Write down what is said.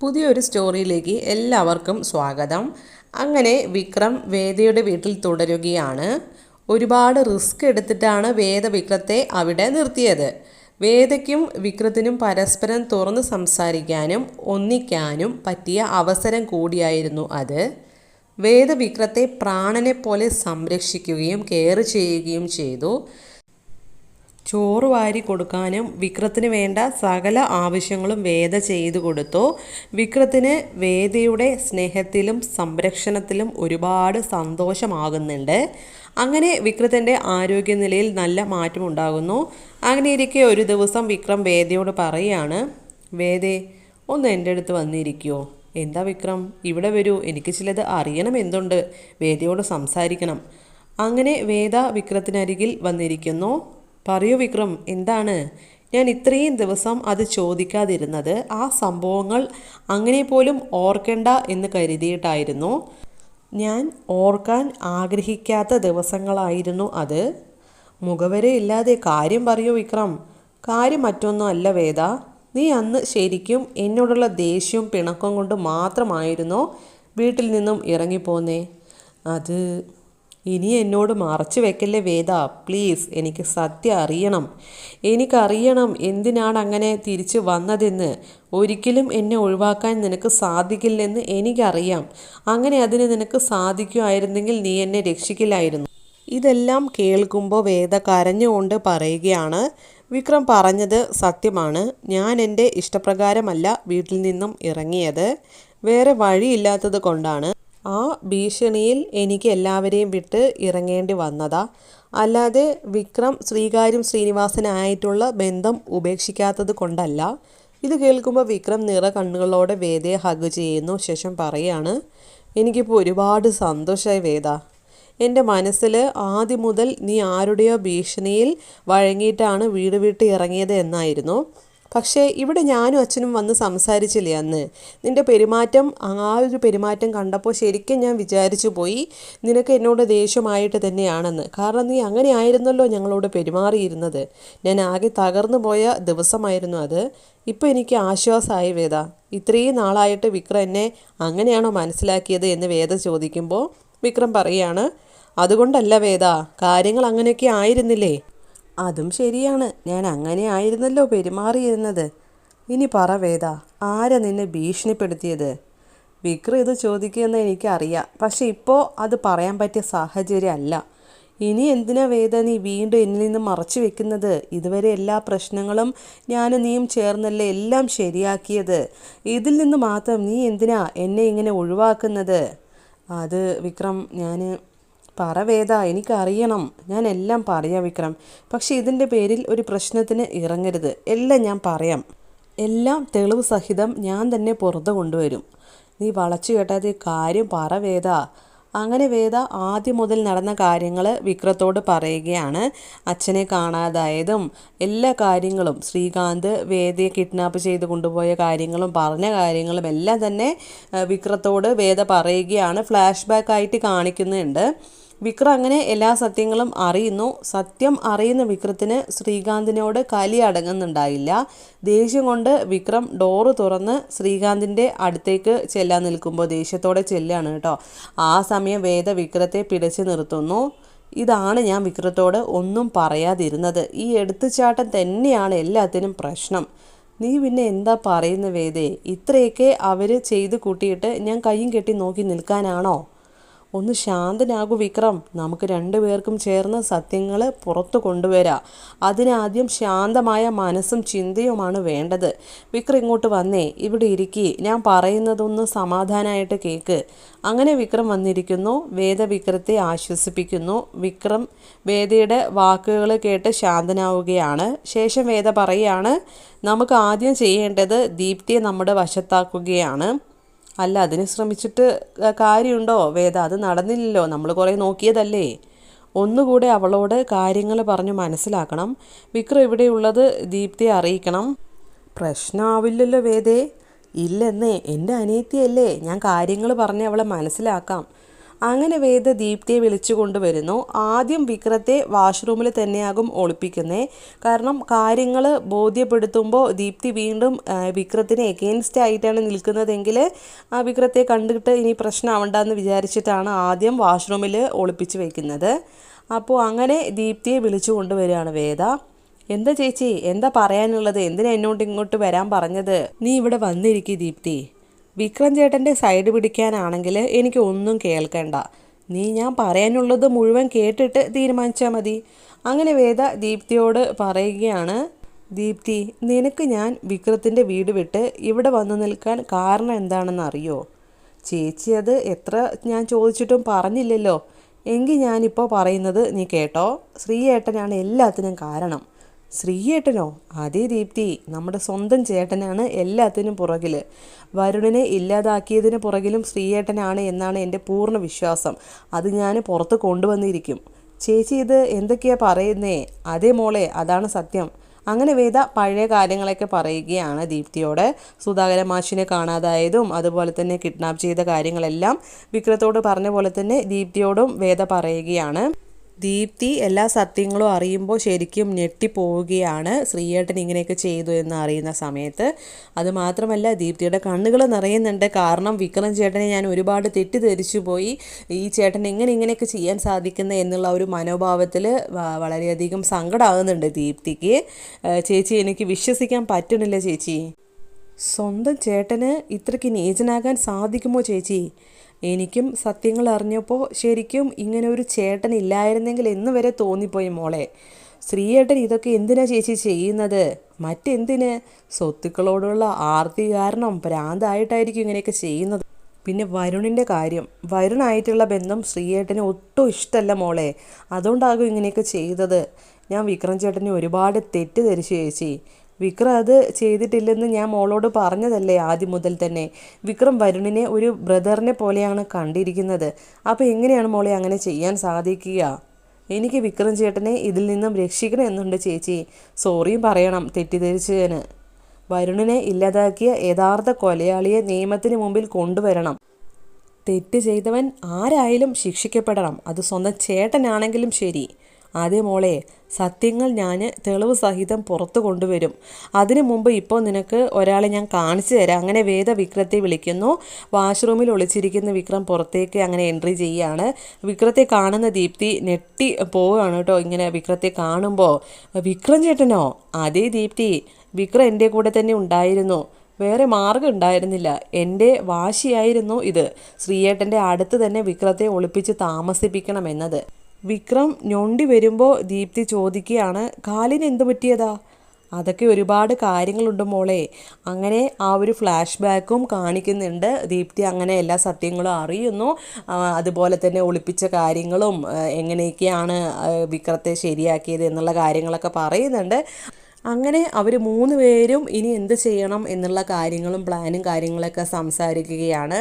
പുതിയൊരു സ്റ്റോറിയിലേക്ക് എല്ലാവർക്കും സ്വാഗതം. അങ്ങനെ വിക്രം വേദയുടെ വീട്ടിൽ തുടരുകയാണ്. ഒരുപാട് റിസ്ക് എടുത്തിട്ടാണ് വേദ വിക്രത്തെ അവിടെ നിർത്തിയത്. വേദയ്ക്കും വിക്രത്തിനും പരസ്പരം തുറന്ന് സംസാരിക്കാനും ഒന്നിക്കാനും പറ്റിയ അവസരം കൂടിയായിരുന്നു അത്. വേദ വിക്രത്തെ പ്രാണനെ പോലെ സംരക്ഷിക്കുകയും കെയർ ചെയ്യുകയും ചെയ്തു. ചോറ് വാരി കൊടുക്കാനും വിക്രത്തിന് വേണ്ട സകല ആവശ്യങ്ങളും വേദ ചെയ്തു കൊടുത്തു. വിക്രത്തിന് വേദയുടെ സ്നേഹത്തിലും സംരക്ഷണത്തിലും ഒരുപാട് സന്തോഷമാകുന്നുണ്ട്. അങ്ങനെ വിക്രത്തിൻ്റെ ആരോഗ്യനിലയിൽ നല്ല മാറ്റം ഉണ്ടാകുന്നു. അങ്ങനെ ഇരിക്കെ ഒരു ദിവസം വിക്രം വേദയോട് പറയുകയാണ്, വേദേ ഒന്ന് എൻ്റെ അടുത്ത് വന്നിരിക്കുമോ? എന്താ വിക്രം, ഇവിടെ വരൂ, എനിക്ക് ചിലത് അറിയണം, എന്തുണ്ട്, വേദയോട് സംസാരിക്കണം. അങ്ങനെ വേദ വിക്രത്തിനരികിൽ വന്നിരിക്കുന്നു. പറയൂ വിക്രം, എന്താണ്? ഞാൻ ഇത്രയും ദിവസം അത് ചോദിക്കാതിരുന്നത് ആ സംഭവങ്ങൾ അങ്ങനെ പോലും ഓർക്കണ്ട എന്ന് കരുതിയിട്ടായിരുന്നു. ഞാൻ ഓർക്കാൻ ആഗ്രഹിക്കാത്ത ദിവസങ്ങളായിരുന്നു അത്. മുഖവരയില്ലാതെ കാര്യം പറയൂ വിക്രം. കാര്യം മറ്റൊന്നും അല്ല വേദ, നീ അന്ന് ശരിക്കും എന്നോടുള്ള ദേഷ്യവും പിണക്കവും കൊണ്ട് മാത്രമായിരുന്നോ വീട്ടിൽ നിന്നും ഇറങ്ങിപ്പോന്നേ? അത് ഇനി എന്നോട് മറച്ചു വെക്കല്ലേ വേദ, പ്ലീസ്. എനിക്ക് സത്യം അറിയണം. എനിക്കറിയണം എന്തിനാണ് അങ്ങനെ തിരിച്ചു വന്നതെന്ന്. ഒരിക്കലും എന്നെ ഒഴിവാക്കാൻ നിനക്ക് സാധിക്കില്ലെന്ന് എനിക്കറിയാം. അങ്ങനെ അതിന് നിനക്ക് സാധിക്കുമായിരുന്നെങ്കിൽ നീ എന്നെ രക്ഷിക്കില്ലായിരുന്നു. ഇതെല്ലാം കേൾക്കുമ്പോൾ വേദ കരഞ്ഞുകൊണ്ട് പറയുകയാണ്, വിക്രം പറഞ്ഞത് സത്യമാണ്. ഞാൻ എൻ്റെ ഇഷ്ടപ്രകാരമല്ല വീട്ടിൽ നിന്നും ഇറങ്ങിയത്. വേറെ വഴിയില്ലാത്തത് കൊണ്ടാണ്. ആ ഭീഷണിയിൽ എനിക്ക് എല്ലാവരെയും വിട്ട് ഇറങ്ങേണ്ടി വന്നതാ. അല്ലാതെ വിക്രം ശ്രീകാര്യം ശ്രീനിവാസനായിട്ടുള്ള ബന്ധം ഉപേക്ഷിക്കാത്തത് കൊണ്ടല്ല. ഇത് കേൾക്കുമ്പോൾ വിക്രം നിറ കണ്ണുകളോടെ വേദയെ ഹഗ് ചെയ്യുന്നു. ശേഷം പറയാണ്, എനിക്കിപ്പോൾ ഒരുപാട് സന്തോഷമായി വേദ. എൻ്റെ മനസ്സിൽ ആദ്യം മുതൽ നീ ആരുടെയോ ഭീഷണിയിൽ വഴങ്ങിയിട്ടാണ് വീട് വിട്ട് ഇറങ്ങിയത് എന്നായിരുന്നു. പക്ഷേ ഇവിടെ ഞാനും അച്ഛനും വന്ന് സംസാരിച്ചില്ലേ അന്ന്. നിൻ്റെ പെരുമാറ്റം, ആ ഒരു പെരുമാറ്റം കണ്ടപ്പോൾ ശരിക്കും ഞാൻ വിചാരിച്ചു പോയി നിനക്ക് എന്നോട് ദേഷ്യമായിട്ട് തന്നെയാണെന്ന്. കാരണം നീ അങ്ങനെ ആയിരുന്നല്ലോ ഞങ്ങളോട് പെരുമാറിയിരുന്നത്. ഞാൻ ആകെ തകർന്നു പോയ ദിവസമായിരുന്നു അത്. ഇപ്പോൾ എനിക്ക് ആശ്വാസമായി വേദ. ഇത്രയും നാളായിട്ട് വിക്രം എന്നെ അങ്ങനെയാണോ മനസ്സിലാക്കിയത് എന്ന് വേദ ചോദിക്കുമ്പോൾ വിക്രം പറയാണ്, അതുകൊണ്ടല്ല വേദ, കാര്യങ്ങൾ അങ്ങനെയൊക്കെ ആയിരുന്നില്ലേ? അതും ശരിയാണ്, ഞാൻ അങ്ങനെ ആയിരുന്നല്ലോ പെരുമാറിയിരുന്നത്. ഇനി പറ വേദ, ആരാ നിന്നെ ഭീഷണിപ്പെടുത്തിയത്? വിക്രം ഇത് ചോദിക്കുമെന്ന് എനിക്കറിയാം. പക്ഷെ ഇപ്പോൾ അത് പറയാൻ പറ്റിയ സാഹചര്യം അല്ല. ഇനി എന്തിനാ വേദ നീ വീണ്ടും എന്നിൽ നിന്ന് മറച്ചു വെക്കുന്നത്? ഇതുവരെ എല്ലാ പ്രശ്നങ്ങളും ഞാനും നീയും ചേർന്നല്ലേ എല്ലാം ശരിയാക്കിയത്. ഇതിൽ നിന്ന് മാത്രം നീ എന്തിനാ എന്നെ ഇങ്ങനെ ഒഴിവാക്കുന്നത്? അത് വിക്രം, ഞാൻ പറ വേദ, എനിക്കറിയണം. ഞാൻ എല്ലാം പറയാം വിക്രം. പക്ഷെ ഇതിൻ്റെ പേരിൽ ഒരു പ്രശ്നത്തിന് ഇറങ്ങരുത്. എല്ലാം ഞാൻ പറയാം. എല്ലാം തെളിവ് സഹിതം ഞാൻ തന്നെ പുറത്ത് കൊണ്ടുവരും. നീ വളച്ചു കേട്ടാതെ കാര്യം പറ വേദ. അങ്ങനെ വേദ ആദ്യം മുതൽ നടന്ന കാര്യങ്ങൾ വിക്രത്തോട് പറയുകയാണ്. അച്ഛനെ കാണാതായതും എല്ലാ കാര്യങ്ങളും, ശ്രീകാന്ത് വേദയെ കിഡ്നാപ്പ് ചെയ്ത് കൊണ്ടുപോയ കാര്യങ്ങളും പറഞ്ഞ കാര്യങ്ങളും എല്ലാം തന്നെ വിക്രത്തോട് വേദ പറയുകയാണ്. ഫ്ലാഷ് ബാക്ക് ആയിട്ട് കാണിക്കുന്നുണ്ട്. വിക്രം അങ്ങനെ എല്ലാ സത്യങ്ങളും അറിയുന്നു. സത്യം അറിയുന്ന വിക്രത്തിന് ശ്രീകാന്തിനോട് കലി അടങ്ങുന്നുണ്ടായില്ല. ദേഷ്യം കൊണ്ട് വിക്രം ഡോറ് തുറന്ന് ശ്രീകാന്തിൻ്റെ അടുത്തേക്ക് ചെല്ലാൻ നിൽക്കുമ്പോൾ ദേഷ്യത്തോടെ ചെല്ലുകയാണ് കേട്ടോ. ആ സമയം വേദ വിക്രത്തെ പിടിച്ചു നിർത്തുന്നു. ഇതാണ് ഞാൻ വിക്രത്തോട് ഒന്നും പറയാതിരുന്നത്. ഈ എടുത്തുചാട്ടം തന്നെയാണ് എല്ലാത്തിനും പ്രശ്നം. നീ പിന്നെ എന്താ പറയുന്ന വേദേ? ഇത്രയൊക്കെ അവർ ചെയ്ത് കൂട്ടിയിട്ട് ഞാൻ കയ്യും കെട്ടി നോക്കി നിൽക്കാനാണോ? ഒന്ന് ശാന്തനാകൂ വിക്രം. നമുക്ക് രണ്ടുപേർക്കും ചേർന്ന് സത്യങ്ങൾ പുറത്തു കൊണ്ടുവരാം. അതിനാദ്യം ശാന്തമായ മനസ്സും ചിന്തയുമാണ് വേണ്ടത്. വിക്രം ഇങ്ങോട്ട് വന്നേ, ഇവിടെ ഇരിക്കി, ഞാൻ പറയുന്നതൊന്ന് സമാധാനമായിട്ട് കേൾക്ക്. അങ്ങനെ വിക്രം വന്നിരിക്കുന്നു. വേദ വിക്രത്തെ ആശ്വസിപ്പിക്കുന്നു. വിക്രം വേദയുടെ വാക്കുകൾ കേട്ട് ശാന്തനാവുകയാണ്. ശേഷം വേദ പറയുകയാണ്, നമുക്ക് ആദ്യം ചെയ്യേണ്ടത് ദീപ്തിയെ നമ്മുടെ വശത്താക്കുകയാണ്. അല്ല, അതിന് ശ്രമിച്ചിട്ട് കാര്യമുണ്ടോ വേദ? അത് നടന്നില്ലല്ലോ, നമ്മൾ കുറേ നോക്കിയതല്ലേ. ഒന്നുകൂടെ അവളോട് കാര്യങ്ങൾ പറഞ്ഞു മനസ്സിലാക്കണം. വിക്രം ഇവിടെയുള്ളത് ദീപ്തിയെ അറിയിക്കണം. പ്രശ്നമാവില്ലല്ലോ വേദേ? ഇല്ലെന്നേ, എൻ്റെ അനിയത്തിയല്ലേ, ഞാൻ കാര്യങ്ങൾ പറഞ്ഞ് അവളെ മനസ്സിലാക്കാം. അങ്ങനെ വേദ ദീപ്തിയെ വിളിച്ചു കൊണ്ടുവരുന്നു. ആദ്യം വിക്രത്തെ വാഷ്റൂമിൽ തന്നെയാകും ഒളിപ്പിക്കുന്നത്. കാരണം കാര്യങ്ങൾ ബോധ്യപ്പെടുത്തുമ്പോൾ ദീപ്തി വീണ്ടും വിക്രത്തിന് എഗെയിൻസ്റ്റ് ആയിട്ടാണ് നിൽക്കുന്നതെങ്കിൽ വിക്രത്തെ കണ്ടിട്ട് ഇനി പ്രശ്നമാവണ്ടെന്ന് വിചാരിച്ചിട്ടാണ് ആദ്യം വാഷ്റൂമിൽ ഒളിപ്പിച്ച് വയ്ക്കുന്നത്. അപ്പോൾ അങ്ങനെ ദീപ്തിയെ വിളിച്ചു കൊണ്ടുവരികയാണ് വേദ. എന്താ ചേച്ചി, എന്താ പറയാനുള്ളത്? എന്തിനാ എന്നോട് ഇങ്ങോട്ട് വരാൻ പറഞ്ഞത്? നീ ഇവിടെ വന്നിരിക്കുക ദീപ്തി. വിക്രം ചേട്ടൻ്റെ സൈഡ് പിടിക്കാനാണെങ്കിൽ എനിക്ക് ഒന്നും കേൾക്കണ്ട. നീ ഞാൻ പറയാനുള്ളത് മുഴുവൻ കേട്ടിട്ട് തീരുമാനിച്ചാൽ മതി. അങ്ങനെ വേദ ദീപ്തിയോട് പറയുകയാണ്, ദീപ്തി, നിനക്ക് ഞാൻ വിക്രത്തിൻ്റെ വീട് വിട്ട് ഇവിടെ വന്നു നിൽക്കാൻ കാരണം എന്താണെന്ന് അറിയോ? ചേച്ചി അത് എത്ര ഞാൻ ചോദിച്ചിട്ടും പറഞ്ഞില്ലല്ലോ. എങ്കിൽ ഞാനിപ്പോൾ പറയുന്നത് നീ കേട്ടോ. ശ്രീയേട്ടനാണ് എല്ലാത്തിനും കാരണം. ശ്രീയേട്ടനോ? അതേ ദീപ്തി, നമ്മുടെ സ്വന്തം ചേട്ടനാണ് എല്ലാത്തിനും പുറകിൽ. വരുണിനെ ഇല്ലാതാക്കിയതിന് പുറകിലും ശ്രീയേട്ടനാണ് എന്നാണ് എൻ്റെ പൂർണ്ണ വിശ്വാസം. അത് ഞാൻ പുറത്ത് കൊണ്ടുവന്നിരിക്കും. ചേച്ചി ഇത് എന്തൊക്കെയാണ് പറയുന്നേ? അതേ മോളെ, അതാണ് സത്യം. അങ്ങനെ വേദ പഴയ കാര്യങ്ങളൊക്കെ പറയുകയാണ് ദീപ്തിയോട്. സുധാകര മാഷിനെ കാണാതായതും അതുപോലെ തന്നെ കിഡ്നാപ്പ് ചെയ്ത കാര്യങ്ങളെല്ലാം വിക്രത്തോട് പറഞ്ഞ പോലെ തന്നെ ദീപ്തിയോടും വേദ പറയുകയാണ്. ദീപ്തി എല്ലാ സത്യങ്ങളും അറിയുമ്പോൾ ശരിക്കും ഞെട്ടിപ്പോവുകയാണ്, ശ്രീയേട്ടൻ ഇങ്ങനെയൊക്കെ ചെയ്തു എന്ന് അറിയുന്ന സമയത്ത്. അതുമാത്രമല്ല, ദീപ്തിയുടെ കണ്ണുകൾ നിറയുന്നുണ്ട്. കാരണം വിക്രം ചേട്ടനെ ഞാൻ ഒരുപാട് തെറ്റിദ്ധരിച്ചു പോയി. ഈ ചേട്ടൻ ഇങ്ങനെയൊക്കെ ചെയ്യാൻ സാധിക്കുന്നത് എന്നുള്ള ഒരു മനോഭാവത്തിൽ വളരെയധികം സങ്കടമാകുന്നുണ്ട് ദീപ്തിക്ക്. ചേച്ചി, എനിക്ക് വിശ്വസിക്കാൻ പറ്റണില്ല ചേച്ചി. സ്വന്തം ചേട്ടന് ഇത്രയ്ക്ക് നീചനാകാൻ സാധിക്കുമോ ചേച്ചി? എനിക്കും സത്യങ്ങൾ അറിഞ്ഞപ്പോൾ ശരിക്കും ഇങ്ങനെ ഒരു ചേട്ടൻ ഇല്ലായിരുന്നെങ്കിൽ എന്ന് വരെ തോന്നിപ്പോയി മോളെ. ശ്രീയേട്ടൻ ഇതൊക്കെ എന്തിനാ ചേച്ചി ചെയ്യുന്നത്? മറ്റെന്തിന്? സ്വത്തുക്കളോടുള്ള ആർത്തി കാരണം ഭ്രാന്തായിട്ടായിരിക്കും ഇങ്ങനെയൊക്കെ ചെയ്യുന്നത്. പിന്നെ വരുണിൻ്റെ കാര്യം, വരുണായിട്ടുള്ള ബന്ധം ശ്രീയേട്ടന് ഒട്ടും ഇഷ്ടമല്ല മോളെ. അതുകൊണ്ടാകും ഇങ്ങനെയൊക്കെ ചെയ്തത്. ഞാൻ വിക്രം ചേട്ടനെ ഒരുപാട് തെറ്റിദ്ധരിച്ചു ചേച്ചി. വിക്രം അത് ചെയ്തിട്ടില്ലെന്ന് ഞാൻ മോളോട് പറഞ്ഞതല്ലേ ആദ്യം മുതൽ തന്നെ. വിക്രം വരുണിനെ ഒരു ബ്രദറിനെ പോലെയാണ് കണ്ടിരിക്കുന്നത്. അപ്പോൾ എങ്ങനെയാണ് മോളെ അങ്ങനെ ചെയ്യാൻ സാധിക്കുക? എനിക്ക് വിക്രം ചേട്ടനെ ഇതിൽ നിന്നും രക്ഷിക്കണമെന്നുണ്ട് ചേച്ചി. സോറിയും പറയണം തെറ്റിദ്ധരിച്ചതിന്. വരുണിനെ ഇല്ലാതാക്കിയ യഥാർത്ഥ കൊലയാളിയെ നിയമത്തിന് മുമ്പിൽ കൊണ്ടുവരണം. തെറ്റ് ചെയ്തവൻ ആരായാലും ശിക്ഷിക്കപ്പെടണം. അത് സ്വന്തം ചേട്ടനാണെങ്കിലും ശരി. അതേ മോളെ, സത്യങ്ങൾ ഞാൻ തെളിവ് സഹിതം പുറത്തു കൊണ്ടുവരും. അതിനു മുമ്പ് ഇപ്പോൾ നിനക്ക് ഒരാളെ ഞാൻ കാണിച്ചു തരാം. അങ്ങനെ വേദ വിക്രത്തെ വിളിക്കുന്നു. വാഷ്റൂമിൽ ഒളിച്ചിരിക്കുന്ന വിക്രം പുറത്തേക്ക് അങ്ങനെ എൻട്രി ചെയ്യുകയാണ്. വിക്രത്തെ കാണുന്ന ദീപ്തി ഞെട്ടി പോവുകയാണ് കേട്ടോ. ഇങ്ങനെ വിക്രത്തെ കാണുമ്പോൾ, വിക്രം ചേട്ടനോ? അതേ ദീപ്തി, വിക്രം എൻ്റെ കൂടെ തന്നെ ഉണ്ടായിരുന്നു. വേറെ മാർഗം ഉണ്ടായിരുന്നില്ല. എൻ്റെ വാശിയായിരുന്നു ഇത്. ശ്രീയേട്ടൻ്റെ അടുത്ത് തന്നെ വിക്രത്തെ ഒളിപ്പിച്ച് താമസിപ്പിക്കണമെന്നത്. വിക്രം ഞൊണ്ടി വരുമ്പോൾ ദീപ്തി ചോദിക്കുകയാണ്, കാലിന് എന്ത് പറ്റിയതാ? അതൊക്കെ ഒരുപാട് കാര്യങ്ങളുണ്ട് മോളെ. അങ്ങനെ ആ ഒരു ഫ്ലാഷ് ബാക്കും കാണിക്കുന്നുണ്ട്. ദീപ്തി അങ്ങനെ എല്ലാ സത്യങ്ങളും അറിയുന്നു. അതുപോലെ തന്നെ ഒളിപ്പിച്ച കാര്യങ്ങളും എങ്ങനെയൊക്കെയാണ് വിക്രത്തെ ശരിയാക്കിയത് എന്നുള്ള കാര്യങ്ങളൊക്കെ പറയുന്നുണ്ട്. അങ്ങനെ അവർ 3 പേരും ഇനി എന്ത് ചെയ്യണം എന്നുള്ള കാര്യങ്ങളും പ്ലാനും കാര്യങ്ങളൊക്കെ സംസാരിക്കുകയാണ്.